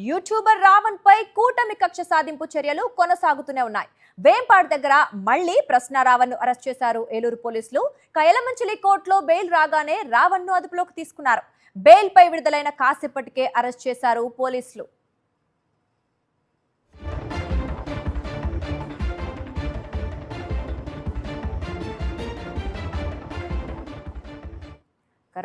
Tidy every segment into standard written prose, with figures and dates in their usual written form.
YouTuber Raavan పై కూటమి కక్ష సాధింపు చర్యలు కొనసాగుతూనే ఉన్నాయి. వేంపాడు దగ్గర మళ్లీ ప్రశ్న రావణ్ ను అరెస్ట్ చేశారు ఏలూరు పోలీసులు. కయలమంచిలి కోర్టులో బెయిల్ రాగానే రావణ్ ను అదుపులోకి తీసుకున్నారు. బెయిల్ పై విడుదలైన కాసేపటికే అరెస్ట్ చేశారు పోలీసులు.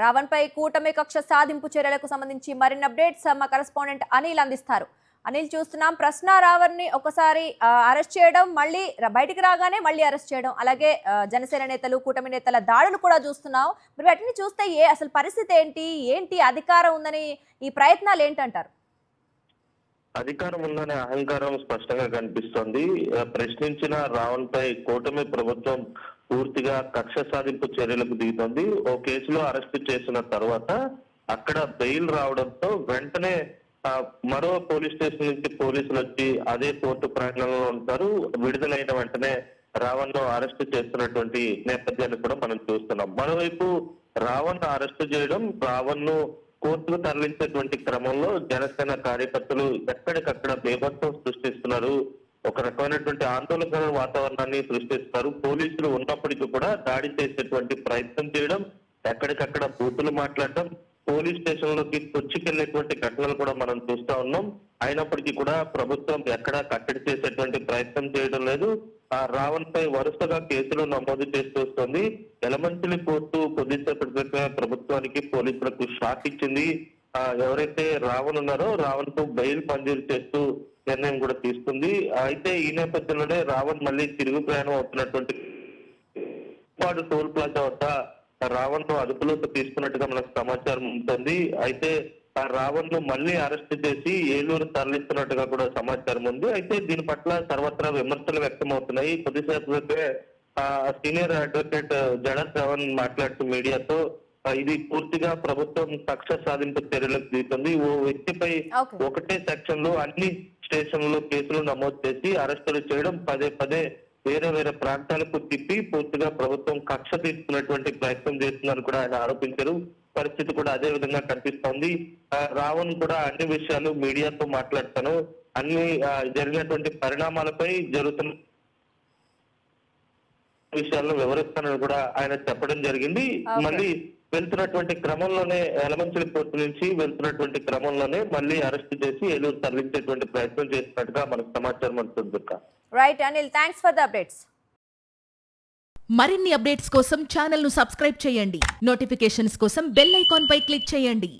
రావణ్ పై కూటమి కక్ష సాధింపు చర్యలకు సంబంధించి మరిన్ని అప్డేట్స్ మా కరెస్పాండెంట్ అనిల్ అందిస్తారు. అనిల్, చూస్తున్నాం ప్రశ్న రావణ్ ని ఒకసారి అరెస్ట్ చేయడం, మళ్ళీ బయటికి రాగానే మళ్ళీ అరెస్ట్ చేయడం, అలాగే జనసేన నేతలు కూటమి నేతల దాడులు కూడా చూస్తున్నాం. మరి వాటిని చూస్తే అసలు పరిస్థితి ఏంటి అధికారం ఉందని ఈ ప్రయత్నాలు ఏంటంటారు? అధికారం ఉందనే అహంకారం స్పష్టంగా కనిపిస్తోంది. ప్రశ్నించిన రావణ్ పై కూటమి ప్రభుత్వం పూర్తిగా కక్ష సాధింపు చర్యలకు దిగుతోంది. ఓ కేసులో అరెస్టు చేసిన తర్వాత అక్కడ బెయిల్ రావడంతో వెంటనే మరో పోలీస్ స్టేషన్ నుంచి పోలీసులు వచ్చి అదే కోర్టు ప్రాంగణంలో ఉంటారు. విడుదలైన వెంటనే రావణ్ ను అరెస్టు చేస్తున్నటువంటి నేపథ్యాన్ని కూడా మనం చూస్తున్నాం. మరోవైపు రావణ్ అరెస్టు చేయడం, రావణ్ ను కోర్టుకు తరలించేటువంటి క్రమంలో జనసేన కార్యకర్తలు ఎక్కడికక్కడ బీభత్సం సృష్టిస్తున్నారు. ఒక రకమైనటువంటి ఆందోళన వాతావరణాన్ని సృష్టిస్తున్నారు. పోలీసులు ఉన్నప్పటికీ కూడా దాడి చేసేటువంటి ప్రయత్నం చేయడం, ఎక్కడికక్కడ బూతులు మాట్లాడడం, పోలీస్ స్టేషన్ లోకి తొచ్చుకెళ్లేటువంటి ఘటనలు కూడా మనం చూస్తా ఉన్నాం. అయినప్పటికీ కూడా ప్రభుత్వం ఎక్కడా కట్టడి చేసేటువంటి ప్రయత్నం చేయడం లేదు. ఆ రావణ్ పై వరుసగా కేసులు నమోదు చేస్తూ వస్తుంది. యలమంచిలి కోర్టు కొద్దిసేపటి క్రితమే ప్రభుత్వానికి పోలీసులకు షాక్ ఇచ్చింది. ఎవరైతే రావణ్ ఉన్నారో రావణ్ కు బెయిల్ మంజూరు చేస్తూ నిర్ణయం కూడా తీసుకుంది. అయితే ఈ నేపథ్యంలోనే రావణ్ మళ్ళీ తిరుగు ప్రయాణం అవుతున్నటువంటి టోల్ ప్లాజా వద్ద రావణ్ ను అదుపులోకి తీసుకున్నట్టుగా మనకు సమాచారం ఉంటుంది. అయితే ఆ రావణ్ ను మళ్ళీ అరెస్ట్ చేసి ఏలూరు తరలిస్తున్నట్టుగా కూడా సమాచారం ఉంది. అయితే దీని పట్ల సర్వత్రా విమర్శలు వ్యక్తమవుతున్నాయి. కొద్దిసేపు సీనియర్ అడ్వకేట్ జడత్ రావణ్ మాట్లాడుతూ మీడియాతో ఇది పూర్తిగా ప్రభుత్వం కక్ష సాధింపు చర్యలకు దిగుతుంది. ఓ వ్యక్తిపై ఒకటే సెక్షన్ లో అన్ని స్టేషన్లలో కేసులు నమోదు చేసి అరెస్టులు చేయడం, పదే పదే వేరే వేరే ప్రాంతాలకు తిప్పి పూర్తిగా ప్రభుత్వం కక్ష తీసుకున్నటువంటి ప్రయత్నం చేస్తుందని కూడా ఆయన ఆరోపించారు. పరిస్థితి కూడా అదే విధంగా కనిపిస్తోంది. రావణ్ కూడా అన్ని విషయాలు మీడియాతో మాట్లాడతాను, అన్ని జరిగినటువంటి పరిణామాలపై జరుగుతున్న విషయాలను వివరిస్తానని కూడా ఆయన చెప్పడం జరిగింది. మళ్ళీ వెళ్తున్నటువంటి క్రమంలోనే యలమంచిలి కోర్టు నుంచి వెళ్తున్నటువంటి క్రమంలోనే మళ్ళీ అరెస్ట్ చేసి ఏలూరు తరలించేటువంటి ప్రయత్నం చేసినట్టుగా మనకు సమాచారం అందుతుంది. Right Anil, thanks for the updates. మరిన్ని అప్డేట్స్ కోసం ఛానల్ ను సబ్స్క్రైబ్ చేయండి. నోటిఫికేషన్స్ కోసం బెల్ ఐకాన్ పై క్లిక్ చేయండి.